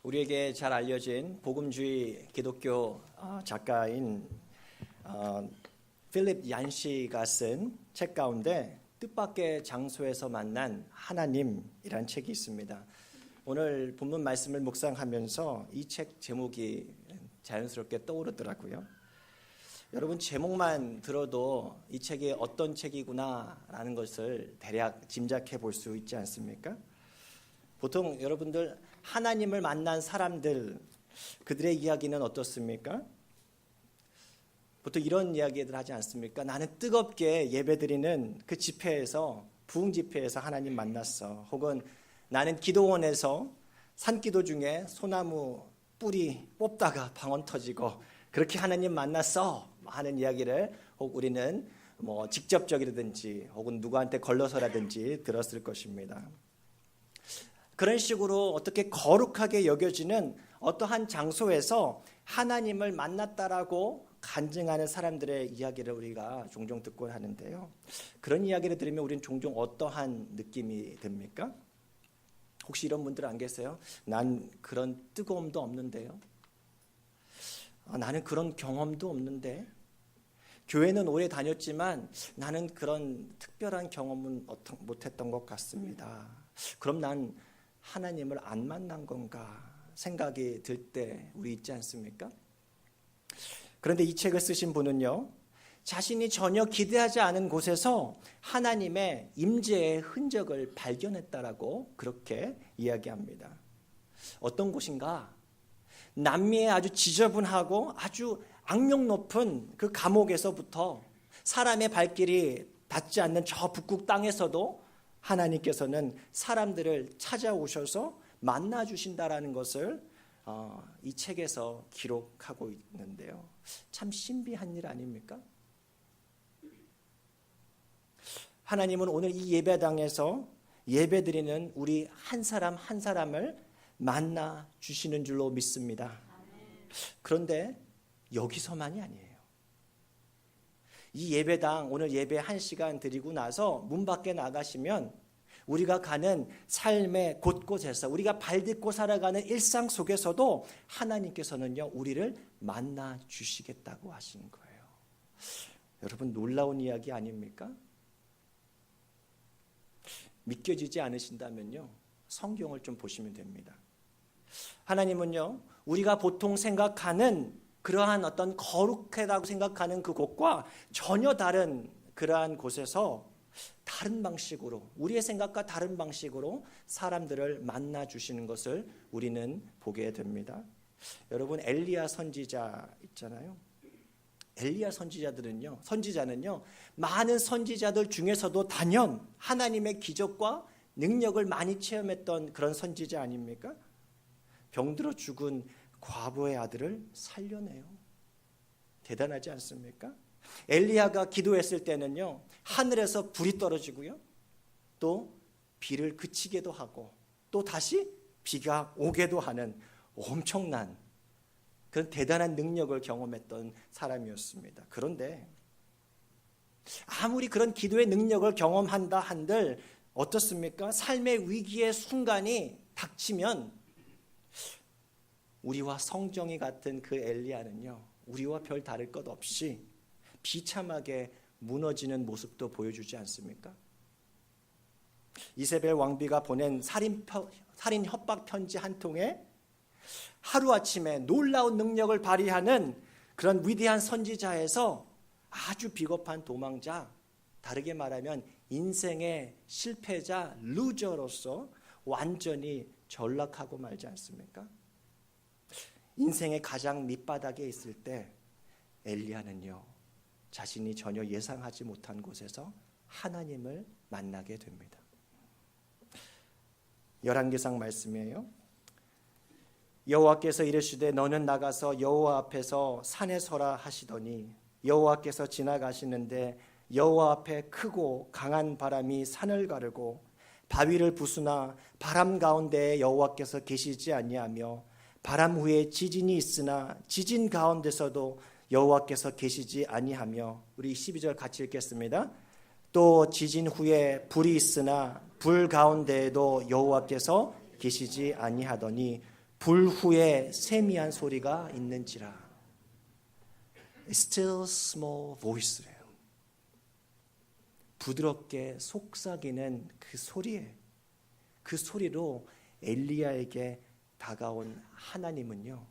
우리에게 잘 알려진 복음주의 기독교 작가인 필립 얀시가 쓴 책 가운데 뜻밖의 장소에서 만난 하나님이란 책이 있습니다. 오늘 본문 말씀을 묵상하면서 이 책 제목이 자연스럽게 떠오르더라고요. 여러분, 제목만 들어도 이 책이 어떤 책이구나라는 것을 대략 짐작해 볼 수 있지 않습니까? 보통 여러분들 하나님을 만난 사람들, 그들의 이야기는 어떻습니까? 보통 이런 이야기들 하지 않습니까? 나는 뜨겁게 예배드리는 그 집회에서, 부흥 집회에서 하나님 만났어. 혹은 나는 기도원에서 산기도 중에 소나무 뿌리 뽑다가 방언 터지고 그렇게 하나님 만났어 하는 이야기를 혹 우리는 직접적이라든지 혹은 누구한테 걸러서라든지 들었을 것입니다. 그런 식으로 어떻게 거룩하게 여겨지는 어떠한 장소에서 하나님을 만났다라고 간증하는 사람들의 이야기를 우리가 종종 듣곤 하는데요. 그런 이야기를 들으면 우리는 종종 어떠한 느낌이 듭니까? 혹시 이런 분들 안 계세요? 난 그런 뜨거움도 없는데요. 나는 그런 경험도 없는데. 교회는 오래 다녔지만 나는 그런 특별한 경험은 못했던 것 같습니다. 그럼 난 하나님을 안 만난 건가 생각이 들 때 우리 있지 않습니까? 그런데 이 책을 쓰신 분은요, 자신이 전혀 기대하지 않은 곳에서 하나님의 임재의 흔적을 발견했다라고 그렇게 이야기합니다. 어떤 곳인가? 남미의 아주 지저분하고 아주 악명 높은 그 감옥에서부터 사람의 발길이 닿지 않는 저 북극 땅에서도 하나님께서는 사람들을 찾아오셔서 만나주신다라는 것을 이 책에서 기록하고 있는데요. 참 신비한 일 아닙니까? 하나님은 오늘 이 예배당에서 예배드리는 우리 한 사람 한 사람을 만나 주시는 줄로 믿습니다. 그런데 여기서만이 아니에요. 이 예배당, 오늘 예배 1시간 드리고 나서 문 밖에 나가시면 우리가 가는 삶의 곳곳에서 우리가 발딛고 살아가는 일상 속에서도 하나님께서는요, 우리를 만나 주시겠다고 하시는 거예요. 여러분, 놀라운 이야기 아닙니까? 믿겨지지 않으신다면요, 성경을 좀 보시면 됩니다. 하나님은요, 우리가 보통 생각하는 그러한 어떤 거룩하다고 생각하는 그 곳과 전혀 다른 그러한 곳에서 다른 방식으로, 우리의 생각과 다른 방식으로 사람들을 만나 주시는 것을 우리는 보게 됩니다. 여러분, 엘리야 선지자 있잖아요. 엘리야 선지자는요, 많은 선지자들 중에서도 단연 하나님의 기적과 능력을 많이 체험했던 그런 선지자 아닙니까? 병들어 죽은 과부의 아들을 살려내요. 대단하지 않습니까? 엘리야가 기도했을 때는요, 하늘에서 불이 떨어지고요, 또 비를 그치게도 하고 또 다시 비가 오게도 하는 엄청난 그런 대단한 능력을 경험했던 사람이었습니다. 그런데 아무리 그런 기도의 능력을 경험한다 한들 어떻습니까? 삶의 위기의 순간이 닥치면 우리와 성정이 같은 그 엘리야는요, 우리와 별 다를 것 없이 비참하게 무너지는 모습도 보여주지 않습니까? 이세벨 왕비가 보낸 살인 협박 편지 한 통에 하루아침에 놀라운 능력을 발휘하는 그런 위대한 선지자에서 아주 비겁한 도망자, 다르게 말하면 인생의 실패자, 루저로서 완전히 전락하고 말지 않습니까? 인생의 가장 밑바닥에 있을 때 엘리야는요, 자신이 전혀 예상하지 못한 곳에서 하나님을 만나게 됩니다. 열왕기상 말씀이에요. 여호와께서 이르시되 너는 나가서 여호와 앞에서 산에 서라 하시더니 여호와께서 지나가시는데 여호와 앞에 크고 강한 바람이 산을 가르고 바위를 부수나 바람 가운데에 여호와께서 계시지 아니하며 바람 후에 지진이 있으나 지진 가운데서도 여호와께서 계시지 아니하며, 우리 12절 같이 읽겠습니다. 또 지진 후에 불이 있으나 불 가운데에도 여호와께서 계시지 아니하더니 불 후에 세미한 소리가 있는지라. Still small voice래요. 부드럽게 속삭이는 그 소리에, 그 소리로 엘리야에게 다가온 하나님은요,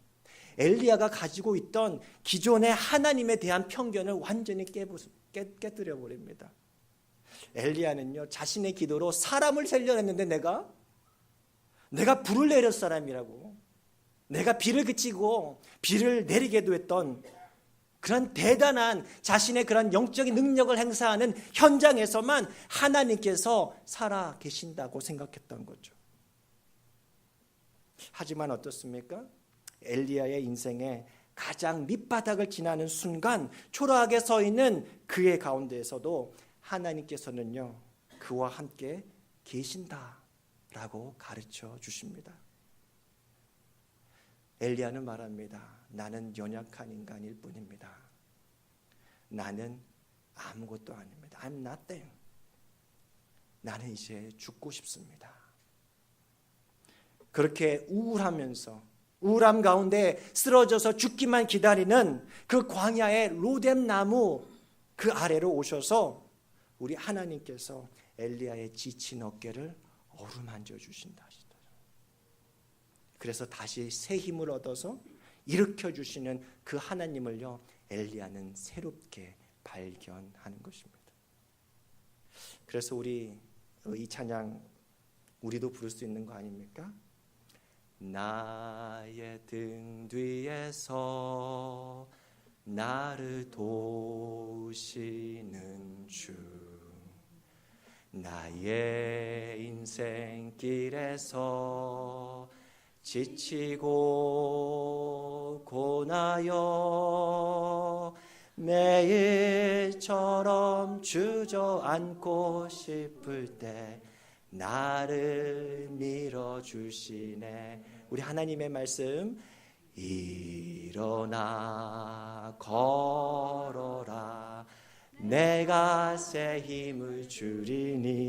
엘리야가 가지고 있던 기존의 하나님에 대한 편견을 완전히 깨뜨려 버립니다. 엘리야는요, 자신의 기도로 사람을 살려냈는데 내가 불을 내릴 사람이라고, 내가 비를 그치고 비를 내리게도 했던 그런 대단한 자신의 그런 영적인 능력을 행사하는 현장에서만 하나님께서 살아 계신다고 생각했던 거죠. 하지만 어떻습니까? 엘리야의 인생의 가장 밑바닥을 지나는 순간 초라하게 서 있는 그의 가운데에서도 하나님께서는요, 그와 함께 계신다라고 가르쳐 주십니다. 엘리야는 말합니다. 나는 연약한 인간일 뿐입니다. 나는 아무것도 아닙니다. I'm nothing. 나는 이제 죽고 싶습니다. 그렇게 우울함 가운데 쓰러져서 죽기만 기다리는 그 광야의 로뎀 나무 그 아래로 오셔서 우리 하나님께서 엘리야의 지친 어깨를 어루만져 주신다. 그래서 다시 새 힘을 얻어서 일으켜 주시는 그 하나님을요, 엘리야는 새롭게 발견하는 것입니다. 그래서 우리 이 찬양 우리도 부를 수 있는 거 아닙니까? 나의 등 뒤에서 나를 도우시는 주, 나의 인생길에서 지치고 고나여 매일처럼 주저앉고 싶을 때 나를 밀어주시네. 우리 하나님의 말씀, 일어나 걸어라 내가 새 힘을 주리니.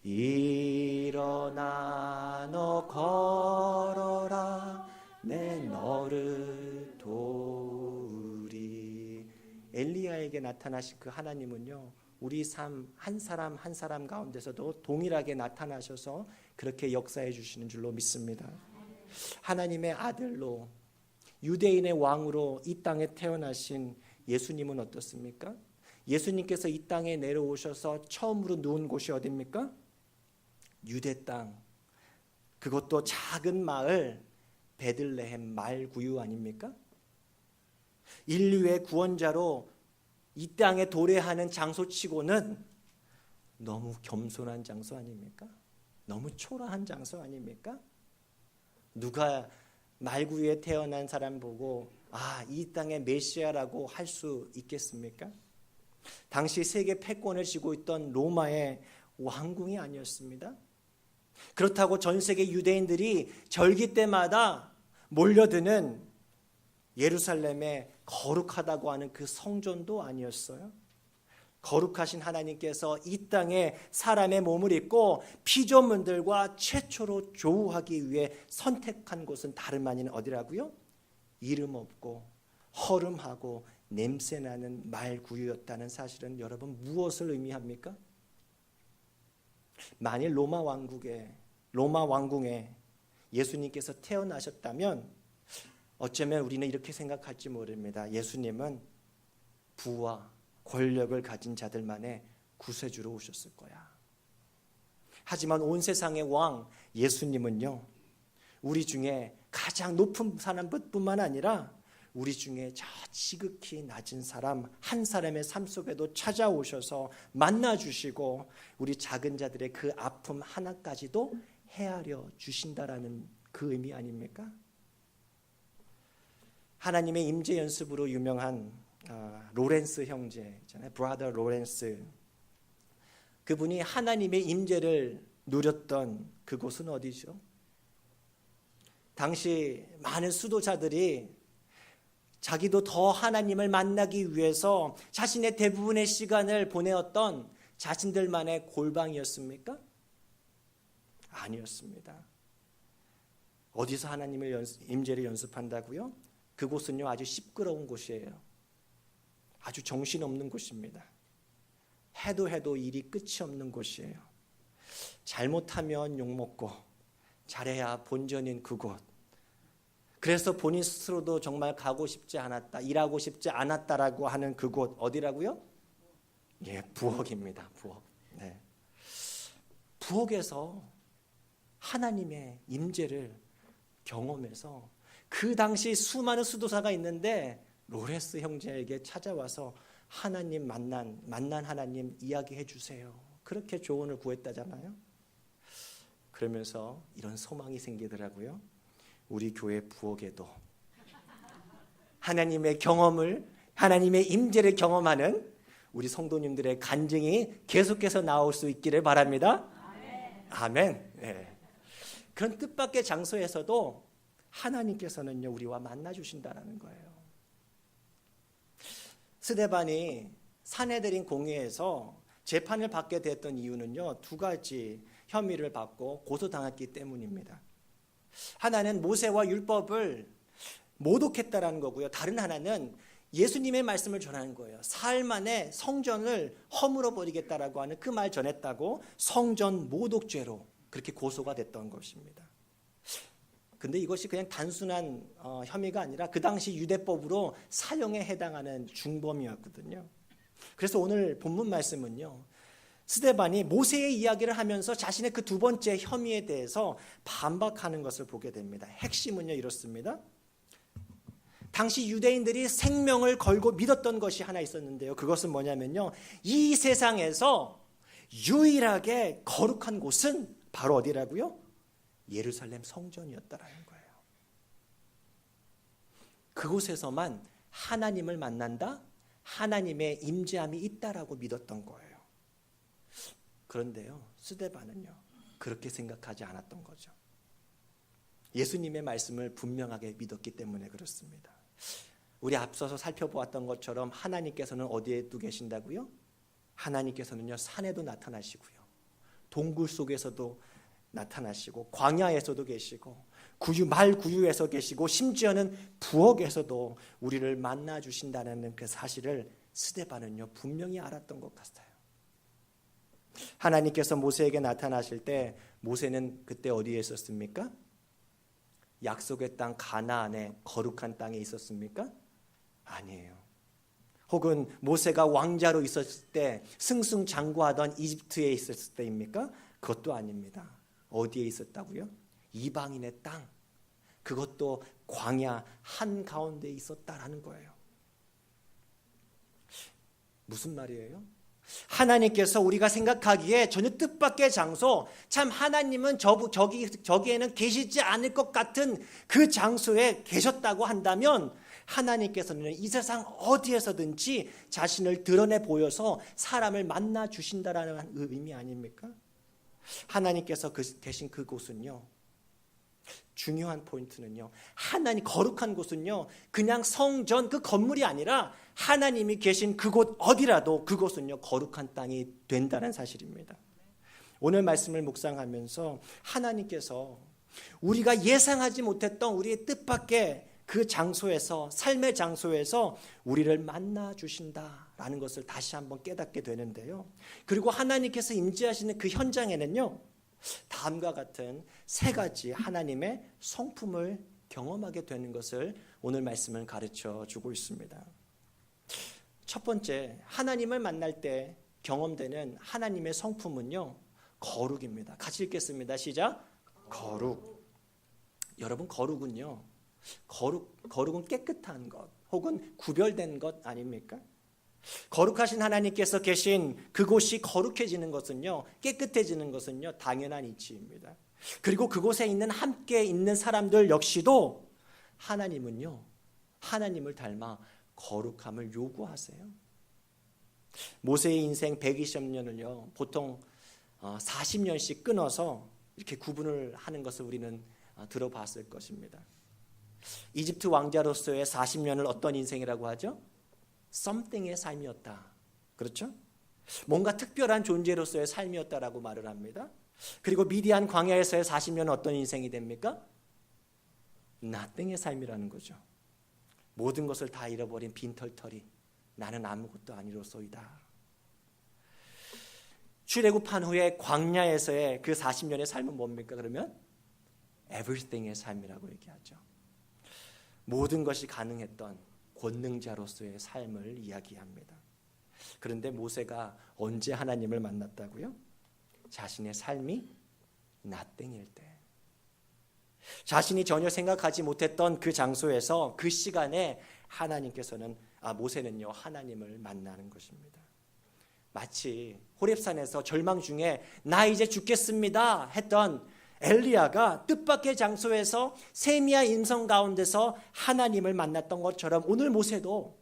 일어나 너 걸어라 내 너를 도우리. 엘리야에게 나타나신 그 하나님은요, 우리 삶 한 사람 한 사람 가운데서도 동일하게 나타나셔서 그렇게 역사해 주시는 줄로 믿습니다. 하나님의 아들로 유대인의 왕으로 이 땅에 태어나신 예수님은 어떻습니까? 예수님께서 이 땅에 내려오셔서 처음으로 누운 곳이 어디입니까? 유대 땅, 그것도 작은 마을 베들레헴 말구유 아닙니까? 인류의 구원자로 이 땅에 도래하는 장소치고는 너무 겸손한 장소 아닙니까? 너무 초라한 장소 아닙니까? 누가 말구유에 태어난 사람 보고 이 땅의 메시아라고 할 수 있겠습니까? 당시 세계 패권을 쥐고 있던 로마의 왕궁이 아니었습니다. 그렇다고 전 세계 유대인들이 절기 때마다 몰려드는 예루살렘의 거룩하다고 하는 그 성전도 아니었어요. 거룩하신 하나님께서 이 땅에 사람의 몸을 입고 피조물들과 최초로 조우하기 위해 선택한 곳은 다름 아닌 어디라고요? 이름 없고 허름하고 냄새나는 말구유였다는 사실은 여러분 무엇을 의미합니까? 만일 로마 왕궁에 예수님께서 태어나셨다면 어쩌면 우리는 이렇게 생각할지 모릅니다. 예수님은 부와 권력을 가진 자들만의 구세주로 오셨을 거야. 하지만 온 세상의 왕 예수님은요, 우리 중에 가장 높은 사람뿐만 아니라 우리 중에 저 지극히 낮은 사람 한 사람의 삶 속에도 찾아오셔서 만나주시고 우리 작은 자들의 그 아픔 하나까지도 헤아려 주신다라는 그 의미 아닙니까? 하나님의 임재 연습으로 유명한 로렌스 형제 있잖아요. 브라더 로렌스. 그분이 하나님의 임재를 누렸던 그곳은 어디죠? 당시 많은 수도자들이 자기도 더 하나님을 만나기 위해서 자신의 대부분의 시간을 보내었던 자신들만의 골방이었습니까? 아니었습니다. 어디서 하나님의 임재를 연습한다고요? 그곳은요 아주 시끄러운 곳이에요. 아주 정신없는 곳입니다. 해도 일이 끝이 없는 곳이에요. 잘못하면 욕먹고 잘해야 본전인 그곳. 그래서 본인 스스로도 정말 가고 싶지 않았다, 일하고 싶지 않았다라고 하는 그곳 어디라고요? 예, 부엌입니다. 부엌. 네. 부엌에서 하나님의 임재를 경험해서 그 당시 수많은 수도사가 있는데 로레스 형제에게 찾아와서 하나님 만난 하나님 이야기해 주세요. 그렇게 조언을 구했다잖아요. 그러면서 이런 소망이 생기더라고요. 우리 교회 부엌에도 하나님의 경험을, 하나님의 임재를 경험하는 우리 성도님들의 간증이 계속해서 나올 수 있기를 바랍니다. 아멘. 네. 그런 뜻밖의 장소에서도 하나님께서는요 우리와 만나 주신다는 거예요. 스데반이 산헤드린 공회에서 재판을 받게 됐던 이유는요 두 가지 혐의를 받고 고소당했기 때문입니다. 하나는 모세와 율법을 모독했다라는 거고요. 다른 하나는 예수님의 말씀을 전하는 거예요. 사흘 만에 성전을 허물어 버리겠다라고 하는 그 말 전했다고 성전 모독죄로 그렇게 고소가 됐던 것입니다. 근데 이것이 그냥 단순한 혐의가 아니라 그 당시 유대법으로 사형에 해당하는 중범이었거든요. 그래서 오늘 본문 말씀은요. 스데반이 모세의 이야기를 하면서 자신의 그 두 번째 혐의에 대해서 반박하는 것을 보게 됩니다. 핵심은요 이렇습니다. 당시 유대인들이 생명을 걸고 믿었던 것이 하나 있었는데요. 그것은 뭐냐면요. 이 세상에서 유일하게 거룩한 곳은 바로 어디라고요? 예루살렘 성전이었다라는 거예요. 그곳에서만 하나님을 만난다? 하나님의 임재함이 있다라고 믿었던 거예요. 그런데요. 스데반은요. 그렇게 생각하지 않았던 거죠. 예수님의 말씀을 분명하게 믿었기 때문에 그렇습니다. 우리 앞서서 살펴보았던 것처럼 하나님께서는 어디에 또 계신다고요? 하나님께서는요 산에도 나타나시고요 동굴 속에서도 나타나시고 광야에서도 계시고 말구유에서 계시고 심지어는 부엌에서도 우리를 만나 주신다는 그 사실을 스데반은요 분명히 알았던 것 같아요. 하나님께서 모세에게 나타나실 때 모세는 그때 어디에 있었습니까? 약속의 땅 가나안의 거룩한 땅에 있었습니까? 아니에요. 혹은 모세가 왕자로 있었을 때 승승장구하던 이집트에 있었을 때입니까? 그것도 아닙니다. 어디에 있었다고요? 이방인의 땅, 그것도 광야 한가운데 있었다라는 거예요. 무슨 말이에요? 하나님께서 우리가 생각하기에 전혀 뜻밖의 장소, 참 하나님은 저기에는 계시지 않을 것 같은 그 장소에 계셨다고 한다면 하나님께서는 이 세상 어디에서든지 자신을 드러내 보여서 사람을 만나 주신다라는 의미 아닙니까? 하나님께서 계신 그곳은요, 중요한 포인트는요, 하나님 거룩한 곳은요 그냥 성전 그 건물이 아니라 하나님이 계신 그곳 어디라도 그곳은요 거룩한 땅이 된다는 사실입니다. 오늘 말씀을 묵상하면서 하나님께서 우리가 예상하지 못했던 우리의 뜻밖의 그 장소에서, 삶의 장소에서 우리를 만나 주신다라는 것을 다시 한번 깨닫게 되는데요. 그리고 하나님께서 임재하시는 그 현장에는요 다음과 같은 세 가지 하나님의 성품을 경험하게 되는 것을 오늘 말씀은 가르쳐 주고 있습니다. 첫 번째, 하나님을 만날 때 경험되는 하나님의 성품은요 거룩입니다. 같이 읽겠습니다. 시작. 거룩. 여러분, 거룩은요, 거룩은 깨끗한 것 혹은 구별된 것 아닙니까? 거룩하신 하나님께서 계신 그곳이 거룩해지는 것은요, 깨끗해지는 것은요 당연한 이치입니다. 그리고 그곳에 있는 함께 있는 사람들 역시도 하나님은요 하나님을 닮아 거룩함을 요구하세요. 모세의 인생 120년을요 보통 40년씩 끊어서 이렇게 구분을 하는 것을 우리는 들어봤을 것입니다. 이집트 왕자로서의 40년을 어떤 인생이라고 하죠? something의 삶이었다. 그렇죠? 뭔가 특별한 존재로서의 삶이었다라고 말을 합니다. 그리고 미디안 광야에서의 40년은 어떤 인생이 됩니까? nothing의 삶이라는 거죠. 모든 것을 다 잃어버린 빈털터리, 나는 아무것도 아니로소이다. 출애굽한 후에 광야에서의 그 40년의 삶은 뭡니까? 그러면 everything의 삶이라고 얘기하죠. 모든 것이 가능했던 권능자로서의 삶을 이야기합니다. 그런데 모세가 언제 하나님을 만났다고요? 자신의 삶이 nothing일 때, 자신이 전혀 생각하지 못했던 그 장소에서 그 시간에 하나님께서는 모세는요 하나님을 만나는 것입니다. 마치 호렙산에서 절망 중에 나 이제 죽겠습니다 했던 엘리야가 뜻밖의 장소에서 세미야 임성 가운데서 하나님을 만났던 것처럼 오늘 모세도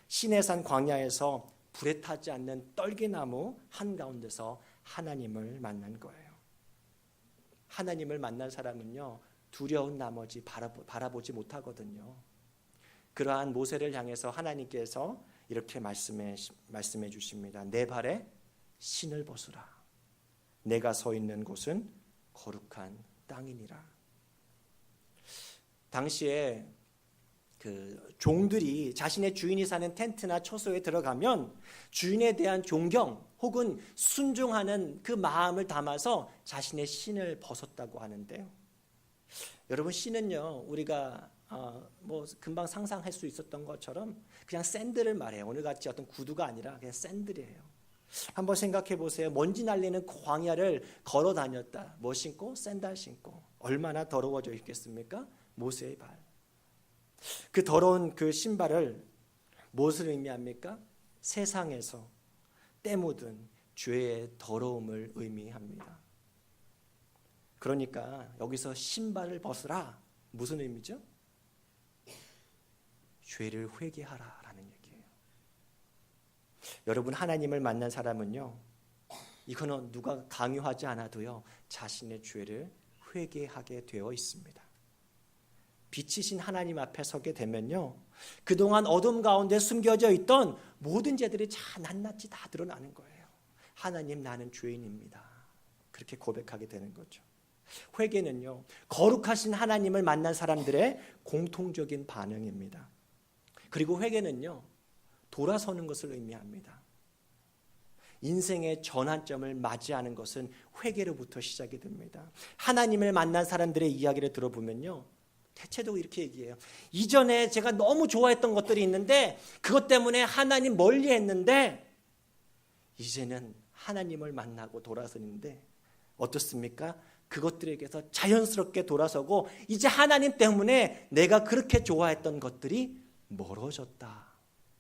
시내산 광야에서 불에 타지 않는 떨기나무 한가운데서 하나님을 만난 거예요. 하나님을 만난 사람은요 두려운 나머지 바라보지 못하거든요. 그러한 모세를 향해서 하나님께서 이렇게 말씀해 주십니다. 내 발에 신을 벗으라. 내가 서 있는 곳은 거룩한 땅이니라. 당시에 그 종들이 자신의 주인이 사는 텐트나 처소에 들어가면 주인에 대한 존경 혹은 순종하는 그 마음을 담아서 자신의 신을 벗었다고 하는데요. 여러분, 신은요 우리가 뭐 금방 상상할 수 있었던 것처럼 그냥 샌들을 말해요. 오늘같이 어떤 구두가 아니라 그냥 샌들이에요. 한번 생각해 보세요. 먼지 날리는 광야를 걸어 다녔다. 뭐 신고? 샌들 신고. 얼마나 더러워져 있겠습니까? 모세의 발. 그 더러운 그 신발을 무엇을 의미합니까? 세상에서 때 묻은 죄의 더러움을 의미합니다. 그러니까 여기서 신발을 벗으라. 무슨 의미죠? 죄를 회개하라라는 얘기예요. 여러분, 하나님을 만난 사람은요, 이거는 누가 강요하지 않아도요, 자신의 죄를 회개하게 되어 있습니다. 빛이신 하나님 앞에 서게 되면요, 그동안 어둠 가운데 숨겨져 있던 모든 죄들이 낱낱이 다 드러나는 거예요. 하나님, 나는 죄인입니다. 그렇게 고백하게 되는 거죠. 회개는요, 거룩하신 하나님을 만난 사람들의 공통적인 반응입니다. 그리고 회개는요, 돌아서는 것을 의미합니다. 인생의 전환점을 맞이하는 것은 회개로부터 시작이 됩니다. 하나님을 만난 사람들의 이야기를 들어보면요, 대체도 이렇게 얘기해요. 이전에 제가 너무 좋아했던 것들이 있는데 그것 때문에 하나님 멀리 했는데 이제는 하나님을 만나고 돌아서는데 어떻습니까? 그것들에게서 자연스럽게 돌아서고 이제 하나님 때문에 내가 그렇게 좋아했던 것들이 멀어졌다.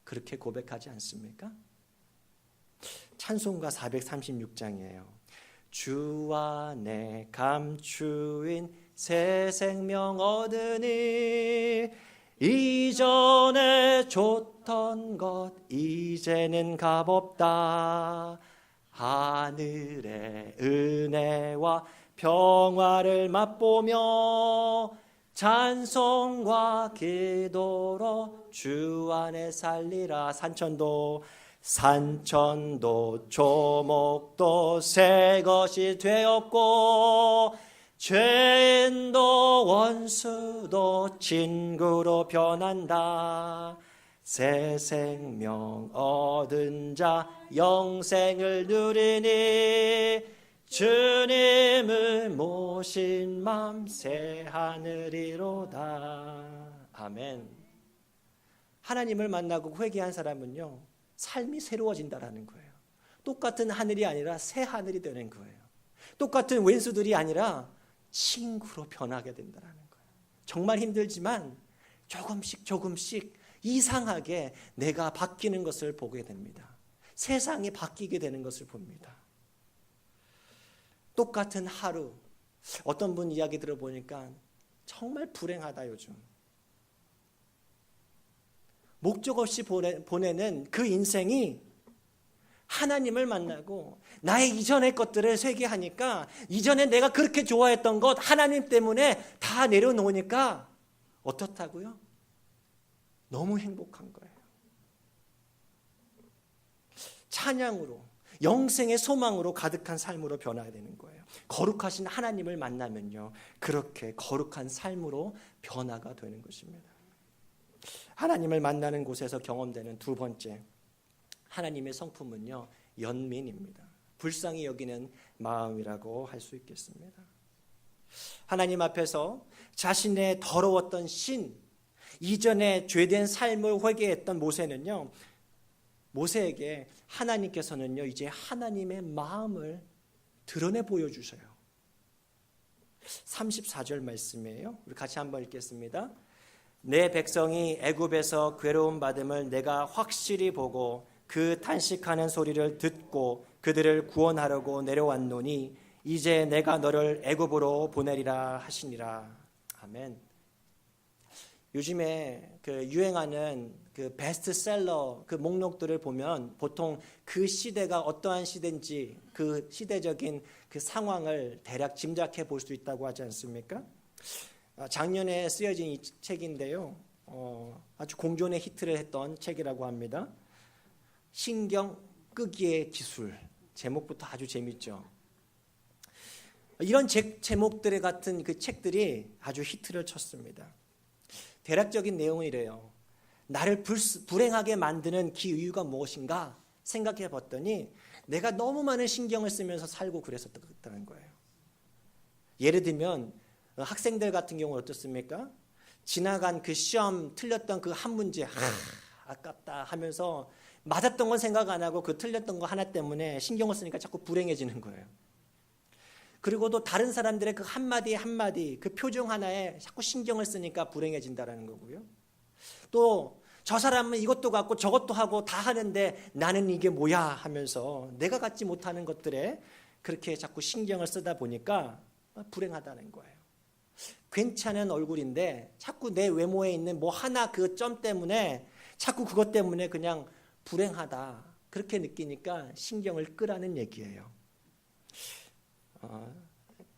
그렇게 고백하지 않습니까? 찬송가 436장이에요. 주와 내 감추인 새 생명 얻으니 이전에 좋던 것 이제는 값없다. 하늘의 은혜와 평화를 맛보며 찬송과 기도로 주 안에 살리라. 산천도 조목도 새 것이 되었고 죄인도 원수도 친구로 변한다. 새 생명 얻은 자 영생을 누리니 주님을 모신 맘 새 하늘이로다. 아멘. 하나님을 만나고 회개한 사람은요, 삶이 새로워진다라는 거예요. 똑같은 하늘이 아니라 새 하늘이 되는 거예요. 똑같은 왼수들이 아니라 친구로 변하게 된다는 거예요. 정말 힘들지만 조금씩 이상하게 내가 바뀌는 것을 보게 됩니다. 세상이 바뀌게 되는 것을 봅니다. 똑같은 하루, 어떤 분 이야기 들어보니까 정말 불행하다 요즘. 목적 없이 보내는 그 인생이 하나님을 만나고 나의 이전의 것들을 회개하니까 이전에 내가 그렇게 좋아했던 것 하나님 때문에 다 내려놓으니까 어떻다고요? 너무 행복한 거예요. 찬양으로 영생의 소망으로 가득한 삶으로 변화되는 거예요. 거룩하신 하나님을 만나면요, 그렇게 거룩한 삶으로 변화가 되는 것입니다. 하나님을 만나는 곳에서 경험되는 두 번째 하나님의 성품은요, 연민입니다. 불쌍히 여기는 마음이라고 할 수 있겠습니다. 하나님 앞에서 자신의 더러웠던 신, 이전에 죄된 삶을 회개했던 모세는요, 모세에게 하나님께서는요, 이제 하나님의 마음을 드러내 보여주셔요. 34절 말씀이에요. 우리 같이 한번 읽겠습니다. 내 백성이 애굽에서 괴로움 받음을 내가 확실히 보고 그 탄식하는 소리를 듣고 그들을 구원하려고 내려왔노니 이제 내가 너를 애굽으로 보내리라 하시니라. 아멘. 요즘에 그 유행하는 그 베스트셀러 그 목록들을 보면 보통 그 시대가 어떠한 시대인지 그 시대적인 그 상황을 대략 짐작해 볼 수 있다고 하지 않습니까? 작년에 쓰여진 이 책인데요, 아주 공존의 히트를 했던 책이라고 합니다. 신경 끄기의 기술. 제목부터 아주 재밌죠. 이런 제목들의 같은 그 책들이 아주 히트를 쳤습니다. 대략적인 내용은 이래요. 나를 불행하게 만드는 그 이유가 무엇인가 생각해 봤더니 내가 너무 많은 신경을 쓰면서 살고 그랬었다는 거예요. 예를 들면 학생들 같은 경우는 어떻습니까? 지나간 그 시험 틀렸던 그 한 문제, 아깝다 하면서 맞았던 건 생각 안 하고 그 틀렸던 거 하나 때문에 신경을 쓰니까 자꾸 불행해지는 거예요. 그리고 또 다른 사람들의 그 한마디 한마디 그 표정 하나에 자꾸 신경을 쓰니까 불행해진다라는 거고요. 또 저 사람은 이것도 갖고 저것도 하고 다 하는데 나는 이게 뭐야 하면서 내가 갖지 못하는 것들에 그렇게 자꾸 신경을 쓰다 보니까 불행하다는 거예요. 괜찮은 얼굴인데 자꾸 내 외모에 있는 뭐 하나 그 점 때문에 자꾸 그것 때문에 그냥 불행하다 그렇게 느끼니까 신경을 끄라는 얘기예요.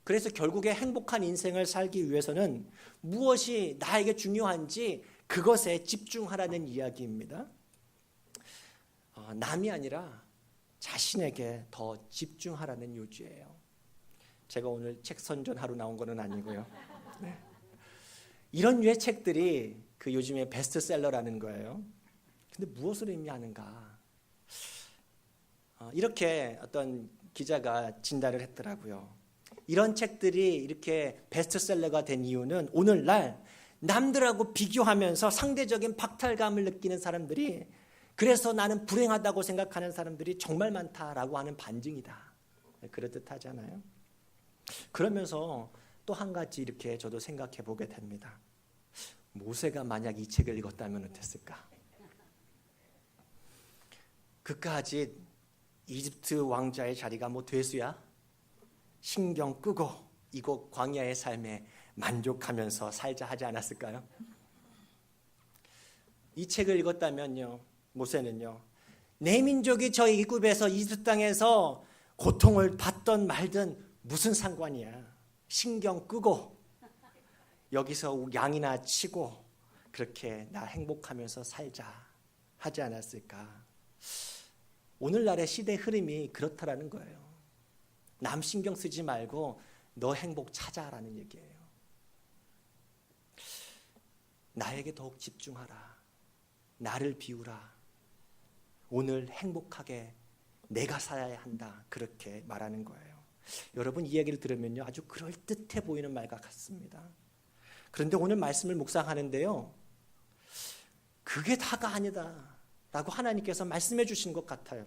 그래서 결국에 행복한 인생을 살기 위해서는 무엇이 나에게 중요한지 그것에 집중하라는 이야기입니다. 남이 아니라 자신에게 더 집중하라는 요지예요. 제가 오늘 책 선전하러 나온 거는 아니고요. 네. 이런 류의 책들이 그 요즘에 베스트셀러라는 거예요. 근데 무엇을 의미하는가? 이렇게 어떤 기자가 진단을 했더라고요. 이런 책들이 이렇게 베스트셀러가 된 이유는 오늘날 남들하고 비교하면서 상대적인 박탈감을 느끼는 사람들이 그래서 나는 불행하다고 생각하는 사람들이 정말 많다라고 하는 반증이다. 그럴듯하잖아요. 그러면서 또 한 가지 이렇게 저도 생각해 보게 됩니다. 모세가 만약 이 책을 읽었다면 어땠을까? 그까짓 이집트 왕자의 자리가 뭐 되수야? 신경 끄고 이곳 광야의 삶에 만족하면서 살자 하지 않았을까요? 이 책을 읽었다면요, 모세는요, 내 민족이 저 이집트에서 이집트 땅에서 고통을 받던 말든 무슨 상관이야. 신경 끄고 여기서 양이나 치고 그렇게 나 행복하면서 살자 하지 않았을까? 오늘날의 시대 흐름이 그렇다라는 거예요. 남 신경 쓰지 말고 너 행복 찾아라는 얘기예요. 나에게 더욱 집중하라. 나를 비우라. 오늘 행복하게 내가 살아야 한다. 그렇게 말하는 거예요. 여러분 이 얘기를 들으면요, 아주 그럴듯해 보이는 말과 같습니다. 그런데 오늘 말씀을 묵상하는데요, 그게 다가 아니다 라고 하나님께서 말씀해 주신 것 같아요.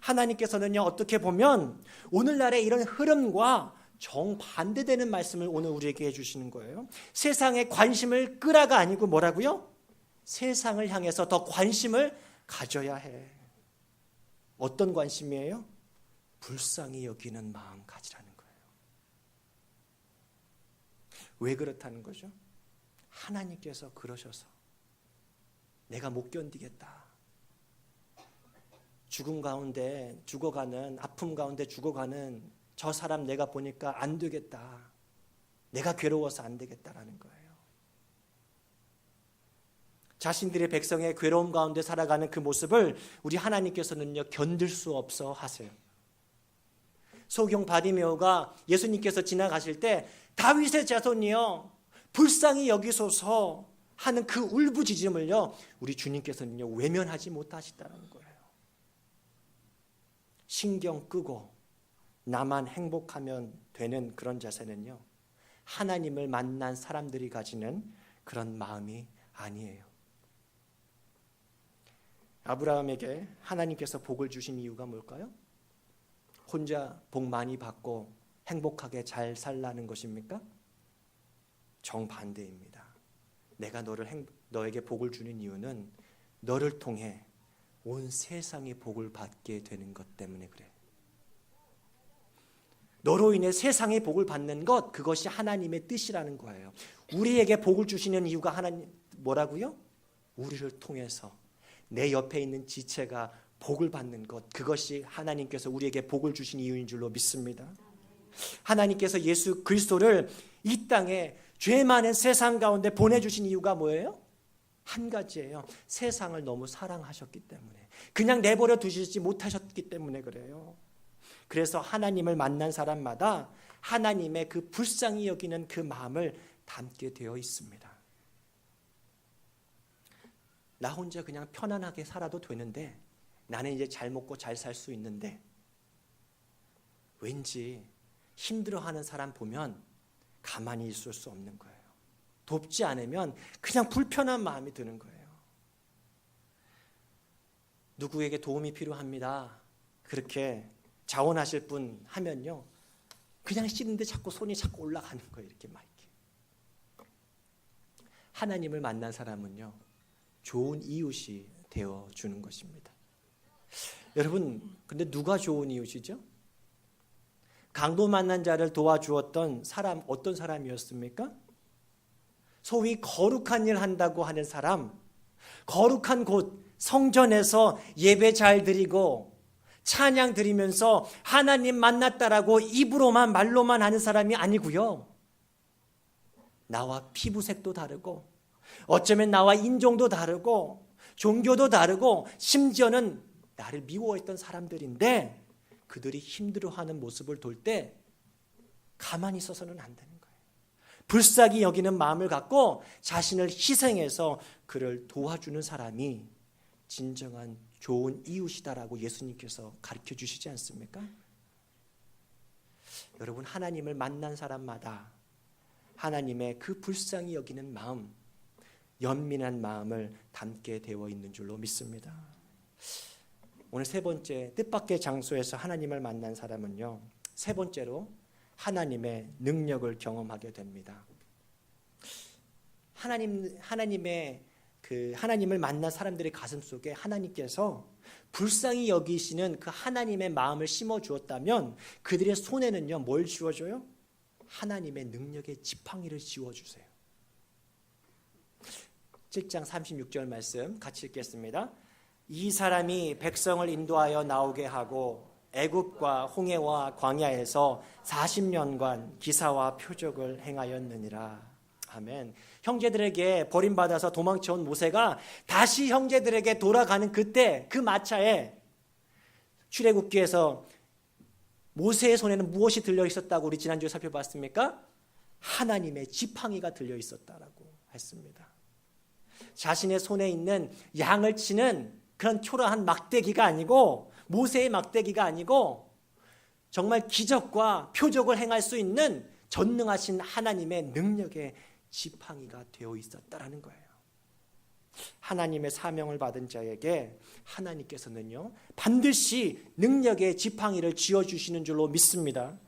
하나님께서는요, 어떻게 보면 오늘날의 이런 흐름과 정반대되는 말씀을 오늘 우리에게 해주시는 거예요. 세상에 관심을 끄라가 아니고 뭐라고요? 세상을 향해서 더 관심을 가져야 해. 어떤 관심이에요? 불쌍히 여기는 마음 가지라는 거예요. 왜 그렇다는 거죠? 하나님께서 그러셔서 내가 못 견디겠다. 죽음 가운데 죽어가는, 아픔 가운데 죽어가는 저 사람 내가 보니까 안 되겠다. 내가 괴로워서 안 되겠다라는 거예요. 자신들의 백성의 괴로움 가운데 살아가는 그 모습을 우리 하나님께서는요 견딜 수 없어 하세요. 소경 바디메오가 예수님께서 지나가실 때 다윗의 자손이여 불쌍히 여기소서 하는 그 울부짖음을요 우리 주님께서는요 외면하지 못하시다는 거예요. 신경 끄고 나만 행복하면 되는 그런 자세는요 하나님을 만난 사람들이 가지는 그런 마음이 아니에요. 아브라함에게 하나님께서 복을 주신 이유가 뭘까요? 혼자 복 많이 받고 행복하게 잘 살라는 것입니까? 정반대입니다. 내가 너에게 복을 주는 이유는 너를 통해 온 세상이 복을 받게 되는 것 때문에 그래. 너로 인해 세상의 복을 받는 것, 그것이 하나님의 뜻이라는 거예요. 우리에게 복을 주시는 이유가 하나님 뭐라고요? 우리를 통해서 내 옆에 있는 지체가 복을 받는 것, 그것이 하나님께서 우리에게 복을 주신 이유인 줄로 믿습니다. 하나님께서 예수 그리스도를 이 땅에 죄 많은 세상 가운데 보내주신 이유가 뭐예요? 한 가지예요. 세상을 너무 사랑하셨기 때문에, 그냥 내버려 두시지 못하셨기 때문에 그래요. 그래서 하나님을 만난 사람마다 하나님의 그 불쌍히 여기는 그 마음을 담게 되어 있습니다. 나 혼자 그냥 편안하게 살아도 되는데, 나는 이제 잘 먹고 잘 살 수 있는데, 왠지 힘들어하는 사람 보면 가만히 있을 수 없는 거예요. 돕지 않으면 그냥 불편한 마음이 드는 거예요. 누구에게 도움이 필요합니다. 그렇게 자원하실 분 하면요, 그냥 싫은데 자꾸 손이 자꾸 올라가는 거예요. 이렇게 막 이렇게. 하나님을 만난 사람은요, 좋은 이웃이 되어 주는 것입니다. 여러분, 근데 누가 좋은 이웃이죠? 강도 만난 자를 도와주었던 사람, 어떤 사람이었습니까? 소위 거룩한 일 한다고 하는 사람, 거룩한 곳 성전에서 예배 잘 드리고 찬양 드리면서 하나님 만났다라고 입으로만 말로만 하는 사람이 아니고요, 나와 피부색도 다르고 어쩌면 나와 인종도 다르고 종교도 다르고 심지어는 나를 미워했던 사람들인데, 그들이 힘들어하는 모습을 볼 때 가만히 있어서는 안 되는 거예요. 불쌍히 여기는 마음을 갖고 자신을 희생해서 그를 도와주는 사람이 진정한 좋은 이웃이다라고 예수님께서 가르쳐 주시지 않습니까? 여러분, 하나님을 만난 사람마다 하나님의 그 불쌍히 여기는 마음, 연민한 마음을 담게 되어 있는 줄로 믿습니다. 오늘 세 번째, 뜻밖의 장소에서 하나님을 만난 사람은요, 세 번째로 하나님의 능력을 경험하게 됩니다. 하나님을 만난 사람들의 가슴 속에 하나님께서 불쌍히 여기시는 그 하나님의 마음을 심어 주었다면, 그들의 손에는요, 뭘 쥐어줘요? 하나님의 능력의 지팡이를 쥐어주세요. 7장 36절 말씀 같이 읽겠습니다. 이 사람이 백성을 인도하여 나오게 하고 애굽과 홍해와 광야에서 40년간 기사와 표적을 행하였느니라. 아멘. 형제들에게 버림받아서 도망쳐온 모세가 다시 형제들에게 돌아가는 그때, 그 마차에 출애굽기에서 모세의 손에는 무엇이 들려 있었다고 우리 지난주에 살펴봤습니까? 하나님의 지팡이가 들려 있었다라고 했습니다. 자신의 손에 있는 양을 치는 그런 초라한 막대기가 아니고, 모세의 막대기가 아니고, 정말 기적과 표적을 행할 수 있는 전능하신 하나님의 능력의 지팡이가 되어 있었다라는 거예요. 하나님의 사명을 받은 자에게 하나님께서는요, 반드시 능력의 지팡이를 쥐어주시는 줄로 믿습니다.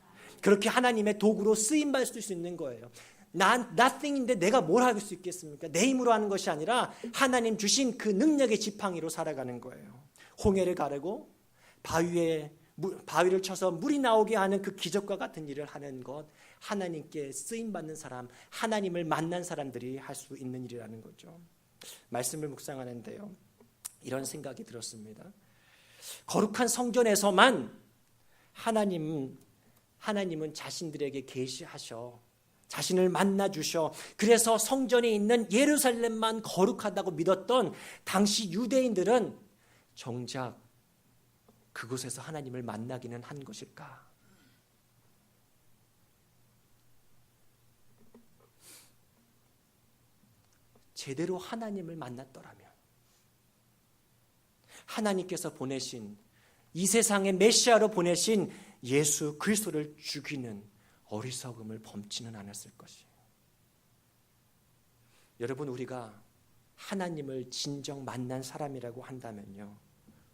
그렇게 하나님의 도구로 쓰임받을 수 있는 거예요. 난 nothing인데 내가 뭘 할 수 있겠습니까? 내 힘으로 하는 것이 아니라 하나님 주신 그 능력의 지팡이로 살아가는 거예요. 홍해를 가르고 바위를 쳐서 물이 나오게 하는 그 기적과 같은 일을 하는 것, 하나님께 쓰임받는 사람, 하나님을 만난 사람들이 할 수 있는 일이라는 거죠. 말씀을 묵상하는데요, 이런 생각이 들었습니다. 거룩한 성전에서만 하나님은 자신들에게 계시하셔 자신을 만나 주셔. 그래서 성전에 있는 예루살렘만 거룩하다고 믿었던 당시 유대인들은 정작 그곳에서 하나님을 만나기는 한 것일까? 제대로 하나님을 만났더라면, 하나님께서 보내신 이 세상의 메시아로 보내신 예수 그리스도를 죽이는 어리석음을 범치는 않았을 것이에요. 여러분, 우리가 하나님을 진정 만난 사람이라고 한다면요,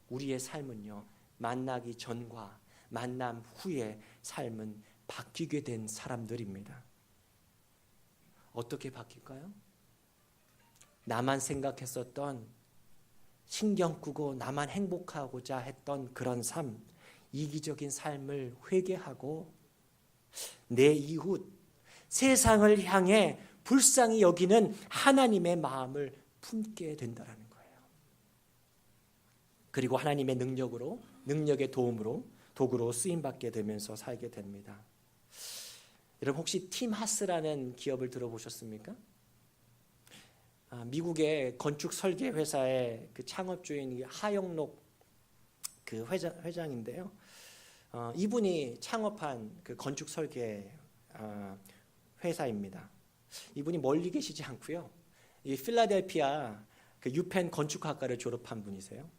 우리의 삶은요, 만나기 전과 만남 후의 삶은 바뀌게 된 사람들입니다. 어떻게 바뀔까요? 나만 생각했었던, 신경 끄고 나만 행복하고자 했던 그런 삶, 이기적인 삶을 회개하고 내 이웃, 세상을 향해 불쌍히 여기는 하나님의 마음을 품게 된다는 거예요. 그리고 하나님의 능력의 도구로 쓰임받게 되면서 살게 됩니다. 여러분, 혹시 팀 하스라는 기업을 들어보셨습니까? 미국의 건축 설계 회사의 그 창업주인 하영록 그 회장인데요. 이분이 창업한 그 건축 설계 회사입니다. 이분이 멀리 계시지 않고요. 이 필라델피아 그 유펜 건축학과를 졸업한 분이세요.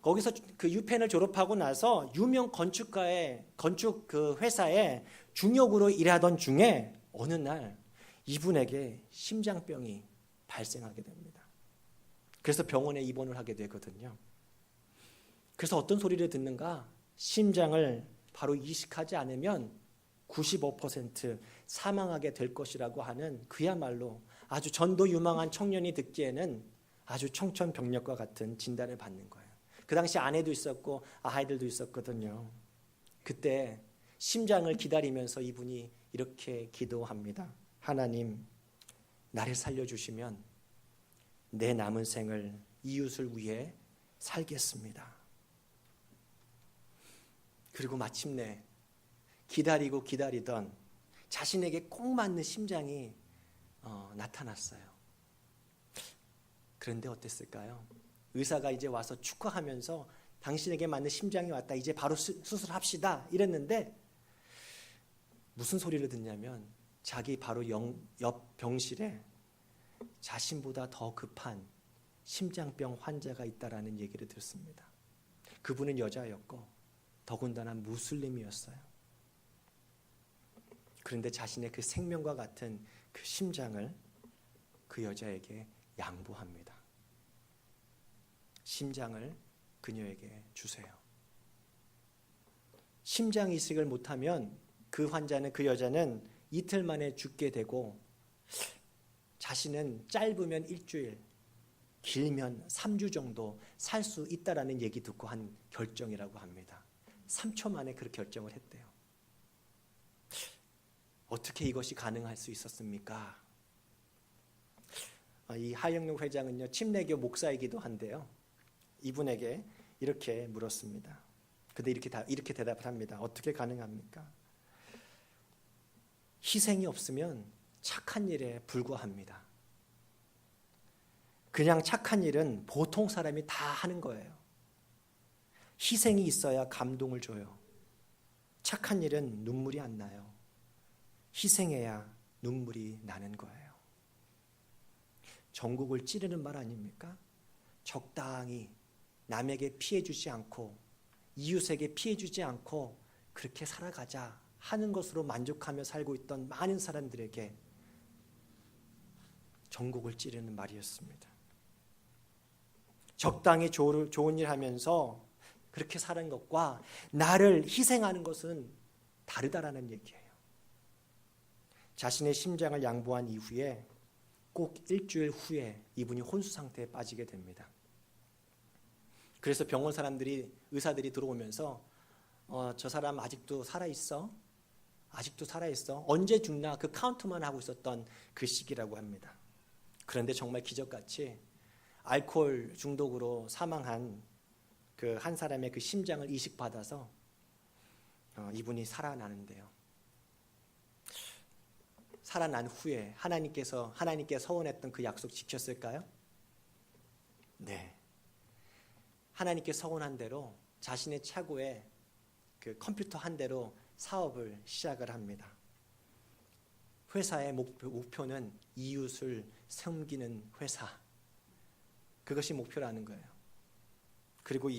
거기서 그 유펜을 졸업하고 나서 유명 건축 그 회사에 중역으로 일하던 중에 어느 날 이분에게 심장병이 발생하게 됩니다. 그래서 병원에 입원을 하게 되거든요. 그래서 어떤 소리를 듣는가? 심장을 바로 이식하지 않으면 95% 사망하게 될 것이라고 하는, 그야말로 아주 전도 유망한 청년이 듣기에는 아주 청천벽력과 같은 진단을 받는 거예요. 그 당시 아내도 있었고 아이들도 있었거든요. 그때 심장을 기다리면서 이분이 이렇게 기도합니다. 하나님, 나를 살려주시면 내 남은 생을 이웃을 위해 살겠습니다. 그리고 마침내 기다리던 자신에게 꼭 맞는 심장이 나타났어요. 그런데 어땠을까요? 의사가 이제 와서 축하하면서 당신에게 맞는 심장이 왔다, 이제 바로 수술합시다 이랬는데, 무슨 소리를 듣냐면 자기 바로 옆 병실에 자신보다 더 급한 심장병 환자가 있다라는 얘기를 들었습니다. 그분은 여자였고 더군다나 무슬림이었어요. 그런데 자신의 그 생명과 같은 그 심장을 그 여자에게 양보합니다. 심장을 그녀에게 주세요. 심장 이식을 못하면 그 환자는, 그 여자는 이틀 만에 죽게 되고, 자신은 짧으면 일주일, 길면 3주 정도 살 수 있다라는 얘기 듣고 한 결정이라고 합니다. 3초 만에 그렇게 결정을 했대요. 어떻게 이것이 가능할 수 있었습니까? 이 하영록 회장은요, 침례교 목사이기도 한데요, 이분에게 이렇게 물었습니다. 근데 이렇게 대답을 합니다. 어떻게 가능합니까? 희생이 없으면 착한 일에 불과합니다. 그냥 착한 일은 보통 사람이 다 하는 거예요. 희생이 있어야 감동을 줘요. 착한 일은 눈물이 안 나요. 희생해야 눈물이 나는 거예요. 전국을 찌르는 말 아닙니까? 적당히 남에게 피해 주지 않고 이웃에게 피해 주지 않고 그렇게 살아가자 하는 것으로 만족하며 살고 있던 많은 사람들에게 전국을 찌르는 말이었습니다. 적당히 좋은 일 하면서 그렇게 사는 것과 나를 희생하는 것은 다르다라는 얘기예요. 자신의 심장을 양보한 이후에 꼭 일주일 후에 이분이 혼수 상태에 빠지게 됩니다. 그래서 병원 의사들이 들어오면서 저 사람 아직도 살아있어? 언제 죽나? 그 카운트만 하고 있었던 그 시기라고 합니다. 그런데 정말 기적같이 알코올 중독으로 사망한 그 한 사람의 그 심장을 이식받아서 이분이 살아나는데요. 살아난 후에 하나님께 서원했던 그 약속 지켰을까요? 네. 하나님께 서원한 대로 자신의 차고에 그 컴퓨터 한 대로 사업을 시작을 합니다. 회사의 목표는 이웃을 섬기는 회사. 그것이 목표라는 거예요. 그리고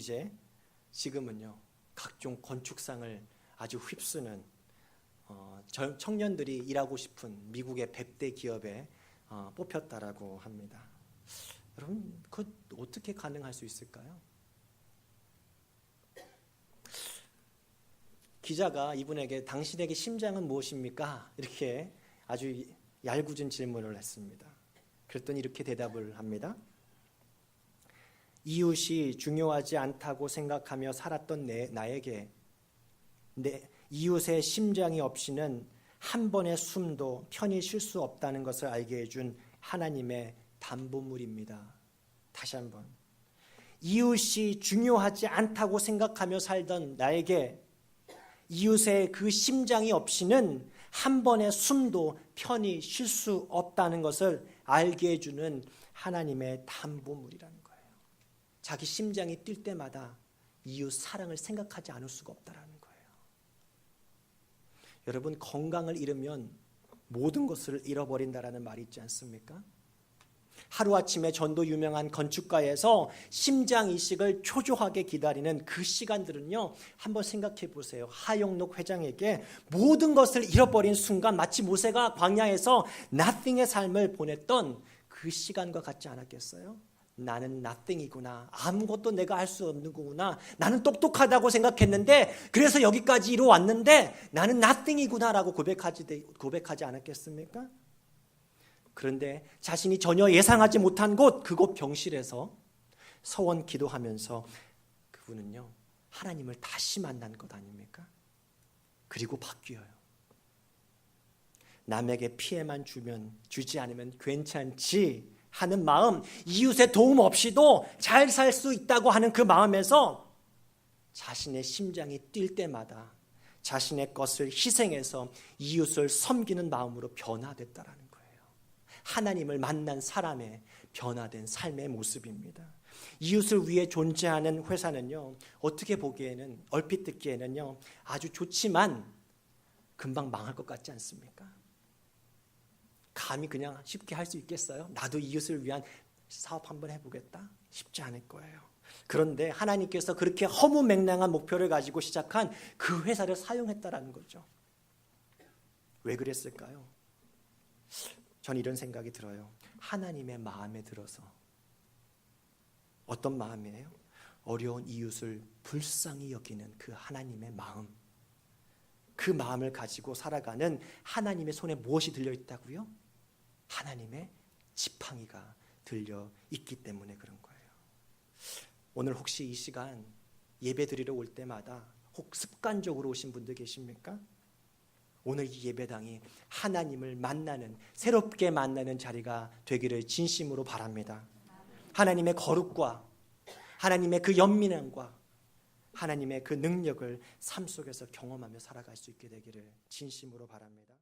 지금은요, 각종 건축상을 아주 휩쓰는 청년들이 일하고 싶은 미국의 100대 기업에 뽑혔다라고 합니다. 여러분, 그것 어떻게 가능할 수 있을까요? 기자가 이분에게 당신에게 심장은 무엇입니까? 이렇게 아주 얄궂은 질문을 했습니다. 그랬더니 이렇게 대답을 합니다. 이웃이 중요하지 않다고 생각하며 살았던 나에게 내 이웃의 심장이 없이는 한 번의 숨도 편히 쉴 수 없다는 것을 알게 해준 하나님의 담보물입니다. 다시 한번. 이웃이 중요하지 않다고 생각하며 살던 나에게 이웃의 그 심장이 없이는 한 번의 숨도 편히 쉴 수 없다는 것을 알게 해주는 하나님의 담보물이라는 거예요. 자기 심장이 뛸 때마다 이웃 사랑을 생각하지 않을 수가 없다라는 거예요. 여러분, 건강을 잃으면 모든 것을 잃어버린다라는 말이 있지 않습니까? 하루아침에 전도 유명한 건축가에서 심장 이식을 초조하게 기다리는 그 시간들은요, 한번 생각해 보세요. 하영록 회장에게 모든 것을 잃어버린 순간 마치 모세가 광야에서 nothing의 삶을 보냈던 그 시간과 같지 않았겠어요? 나는 nothing이구나. 아무것도 내가 할 수 없는 거구나. 나는 똑똑하다고 생각했는데 그래서 여기까지 이루어왔는데 나는 nothing이구나라고 고백하지 않았겠습니까? 그런데 자신이 전혀 예상하지 못한 그곳 병실에서 서원 기도하면서 그분은요, 하나님을 다시 만난 것 아닙니까? 그리고 바뀌어요. 남에게 피해만 주지 않으면 괜찮지 하는 마음, 이웃의 도움 없이도 잘 살 수 있다고 하는 그 마음에서 자신의 심장이 뛸 때마다 자신의 것을 희생해서 이웃을 섬기는 마음으로 변화됐다라는 거예요. 하나님을 만난 사람의 변화된 삶의 모습입니다. 이웃을 위해 존재하는 회사는요, 어떻게 보기에는, 얼핏 듣기에는요, 아주 좋지만 금방 망할 것 같지 않습니까? 감히 그냥 쉽게 할 수 있겠어요? 나도 이웃을 위한 사업 한번 해보겠다? 쉽지 않을 거예요. 그런데 하나님께서 그렇게 허무맹랑한 목표를 가지고 시작한 그 회사를 사용했다라는 거죠. 왜 그랬을까요? 전 이런 생각이 들어요. 하나님의 마음에 들어서. 어떤 마음이에요? 어려운 이웃을 불쌍히 여기는 그 하나님의 마음. 그 마음을 가지고 살아가는 하나님의 손에 무엇이 들려있다고요? 하나님의 지팡이가 들려있기 때문에 그런 거예요. 오늘 혹시 이 시간 예배 드리러 올 때마다 혹 습관적으로 오신 분들 계십니까? 오늘 이 예배당이 하나님을 만나는, 새롭게 만나는 자리가 되기를 진심으로 바랍니다. 하나님의 거룩과 하나님의 그 연민함과 하나님의 그 능력을 삶 속에서 경험하며 살아갈 수 있게 되기를 진심으로 바랍니다.